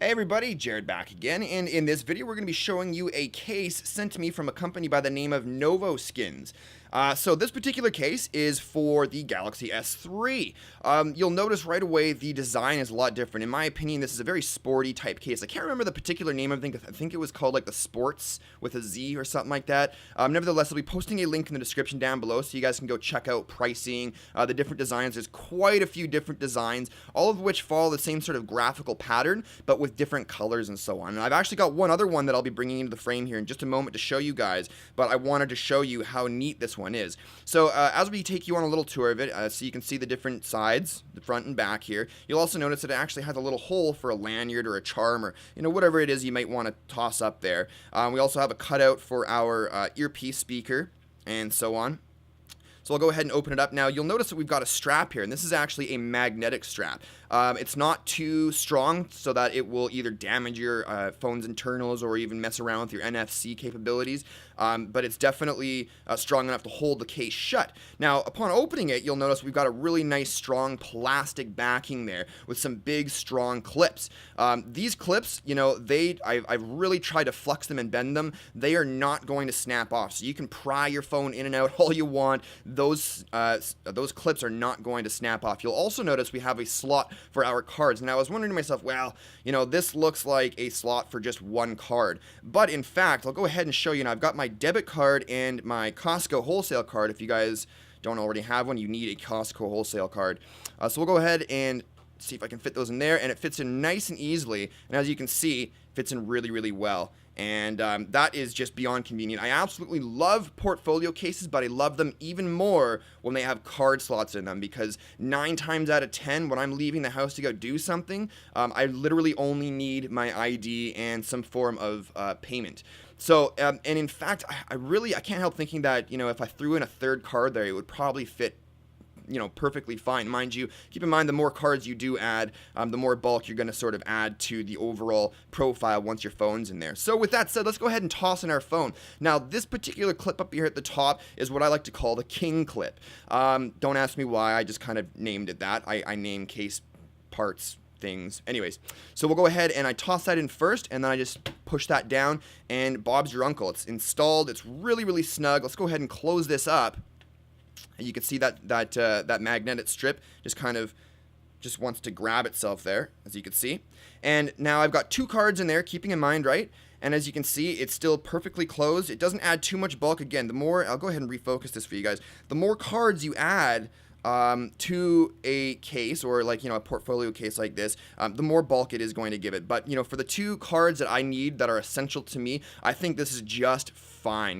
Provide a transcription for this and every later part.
Hey everybody, Jared back again, and in this video we're going to be showing you a case sent to me from a company by the name of NovoSkins. So this particular case is for the Galaxy S3. You'll notice right away the design is a lot different. In my opinion, this is a very sporty type case. I can't remember the particular name. I think it was called like the Sports with a Z or something like that. Nevertheless, I'll be posting a link in the description down below so you guys can go check out pricing, the different designs. There's quite a few different designs, all of which follow the same sort of graphical pattern, but with different colors and so on. And I've actually got one other one that I'll be bringing into the frame here in just a moment to show you guys, but I wanted to show you how neat this one is. So as we take you on a little tour of it, so you can see the different sides, the front and back here, you'll also notice that it actually has a little hole for a lanyard or a charm or, whatever it is you might want to toss up there. We also have a cutout for our earpiece speaker and so on. So I'll go ahead and open it up. Now, you'll notice that we've got a strap here, and this is actually a magnetic strap. It's not too strong so that it will either damage your phone's internals or even mess around with your NFC capabilities, but it's definitely strong enough to hold the case shut. Now, upon opening it, you'll notice we've got a really nice, strong plastic backing there with some big, strong clips. These clips, I've really tried to flex them and bend them. They are not going to snap off, so you can pry your phone in and out all you want. Those clips are not going to snap off. You'll also notice we have a slot for our cards. And I was wondering to myself, well, this looks like a slot for just one card. But in fact, I'll go ahead and show you. Now, I've got my debit card and my Costco wholesale card. If you guys don't already have one, you need a Costco wholesale card. So we'll go ahead and see if I can fit those in there. And it fits in nice and easily. And as you can see, fits in really, really well. And that is just beyond convenient. I absolutely love portfolio cases, but I love them even more when they have card slots in them, because 9 times out of 10, when I'm leaving the house to go do something, I literally only need my ID and some form of payment. So, and in fact, I can't help thinking that, if I threw in a third card there, it would probably fit perfectly fine. Mind you, keep in mind the more cards you do add, the more bulk you're going to sort of add to the overall profile once your phone's in there. So with that said, let's go ahead and toss in our phone. Now, this particular clip up here at the top is what I like to call the king clip. Don't ask me why, I just kind of named it that. I name case parts things. Anyways, so we'll go ahead and I toss that in first, and then I just push that down, and Bob's your uncle. It's installed. It's really, really snug. Let's go ahead and close this up. And you can see that magnetic strip just wants to grab itself there, as you can see. And now I've got 2 cards in there, keeping in mind, right? And as you can see, it's still perfectly closed. It doesn't add too much bulk. Again, I'll go ahead and refocus this for you guys. The more cards you add to a case, or like, a portfolio case like this, the more bulk it is going to give it. But, for the 2 cards that I need that are essential to me, I think this is just fine.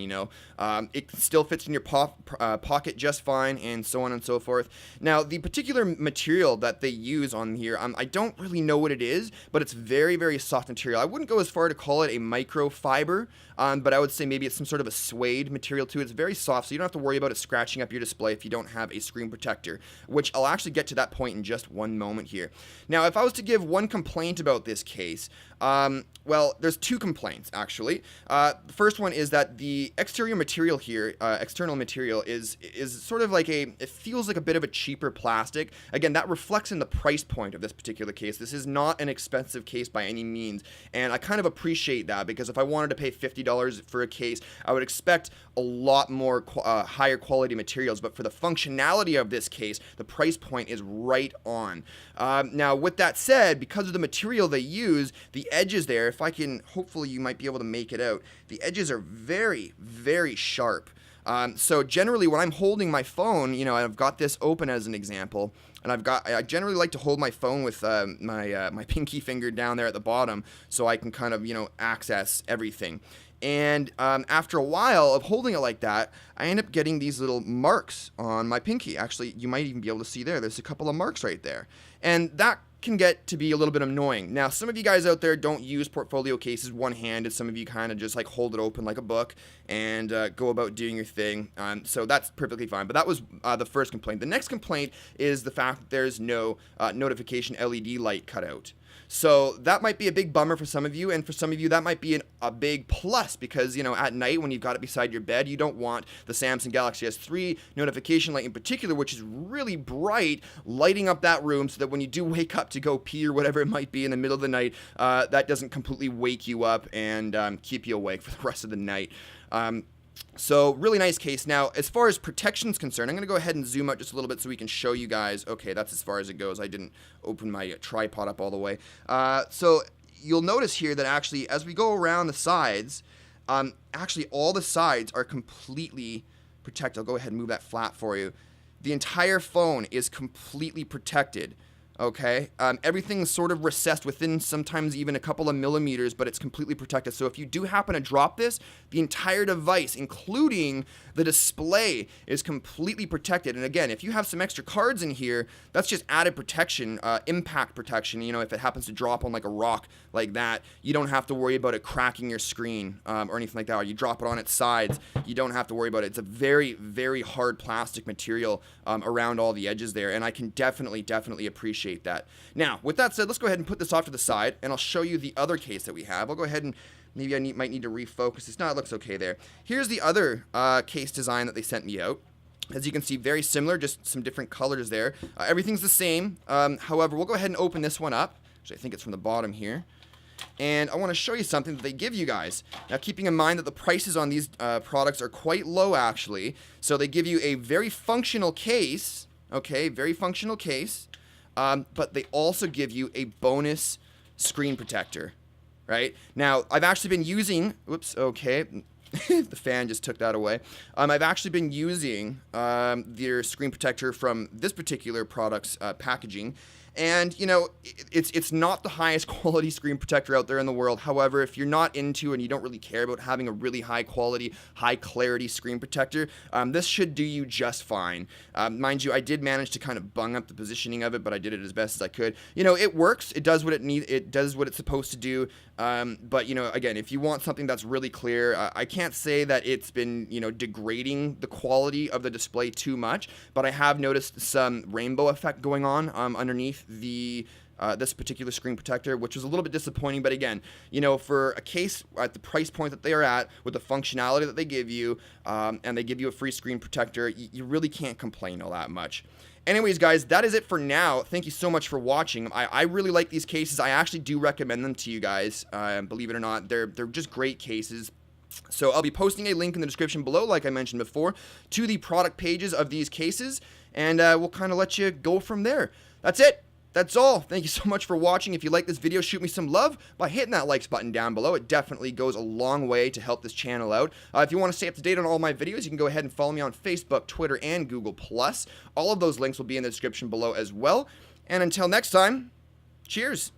It still fits in your pocket just fine, and so on and so forth. Now, the particular material that they use on here, I don't really know what it is, but it's very, very soft material. I wouldn't go as far to call it a microfiber, but I would say maybe it's some sort of a suede material too. It's very soft, so you don't have to worry about it scratching up your display if you don't have a screen protector, which I'll actually get to that point in just one moment here. Now, if I was to give one complaint about this case, well, there's 2 complaints, actually. The first one is that the exterior material here, external material, is sort of like it feels like a bit of a cheaper plastic. Again, that reflects in the price point of this particular case. This is not an expensive case by any means, and I kind of appreciate that, because if I wanted to pay $50 for a case, I would expect a lot more higher quality materials, but for the functionality of this case, the price point is right on. Now, with that said, because of the material they use, the edges there, if I can, hopefully you might be able to make it out, the edges are very, very sharp. So generally when I'm holding my phone, I've got this open as an example, and I generally like to hold my phone with my pinky finger down there at the bottom, so I can kind of, access everything. And after a while of holding it like that, I end up getting these little marks on my pinky. Actually, you might even be able to see there's a couple of marks right there. And that can get to be a little bit annoying. Now, some of you guys out there don't use portfolio cases one-handed. Some of you kind of just like hold it open like a book and go about doing your thing. So that's perfectly fine. But that was the first complaint. The next complaint is the fact that there's no notification LED light cut out. So that might be a big bummer for some of you, and for some of you that might be a big plus, because, you know, at night when you've got it beside your bed, you don't want the Samsung Galaxy S3 notification light in particular, which is really bright, lighting up that room so that when you do wake up to go pee or whatever it might be in the middle of the night, that doesn't completely wake you up and keep you awake for the rest of the night. So really nice case. Now, as far as protection is concerned, I'm going to go ahead and zoom out just a little bit so we can show you guys. Okay, that's as far as it goes. I didn't open my tripod up all the way. So you'll notice here that actually, as we go around the sides, actually all the sides are completely protected. I'll go ahead and move that flat for you. The entire phone is completely protected. Okay, everything's sort of recessed within sometimes even a couple of millimeters, but it's completely protected. So if you do happen to drop this, the entire device, including the display, is completely protected. And again, if you have some extra cards in here, that's just added protection, impact protection. You know, if it happens to drop on like a rock like that, you don't have to worry about it cracking your screen or anything like that. Or you drop it on its sides, you don't have to worry about it. It's a very, very hard plastic material around all the edges there, and I can definitely appreciate that. Now, with that said, let's go ahead and put this off to the side, and I'll show you the other case that we have. I'll go ahead and maybe I might need to refocus this. No, it looks okay there. Here's the other case design that they sent me out. As you can see, very similar, just some different colors there. Everything's the same. However, we'll go ahead and open this one up. Actually, I think it's from the bottom here. And I want to show you something that they give you guys. Now, keeping in mind that the prices on these products are quite low, actually. So they give you a very functional case. Okay, very functional case. But they also give you a bonus screen protector, right? Now, I've actually been using, whoops, okay, the fan just took that away. I've actually been using their screen protector from this particular product's packaging. And, you know, it's not the highest quality screen protector out there in the world. However, if you're not into and you don't really care about having a really high quality, high clarity screen protector, this should do you just fine. Mind you, I did manage to kind of bung up the positioning of it, but I did it as best as I could. You know, it works. It does what it does what it's supposed to do. But, you know, again, if you want something that's really clear, I can't say that it's been, you know, degrading the quality of the display too much, but I have noticed some rainbow effect going on underneath the this particular screen protector, which was a little bit disappointing. But again, you know, for a case at the price point that they are at, with the functionality that they give you, and they give you a free screen protector, you really can't complain all that much. Anyways, guys, that is it for now. Thank you so much for watching. I really like these cases. I actually do recommend them to you guys. Believe it or not, they're just great cases. So I'll be posting a link in the description below, like I mentioned before, to the product pages of these cases, and we'll kind of let you go from there. That's it. That's all. Thank you so much for watching. If you like this video, shoot me some love by hitting that likes button down below. It definitely goes a long way to help this channel out. If you want to stay up to date on all my videos, you can go ahead and follow me on Facebook, Twitter, and Google+. All of those links will be in the description below as well. And until next time, cheers.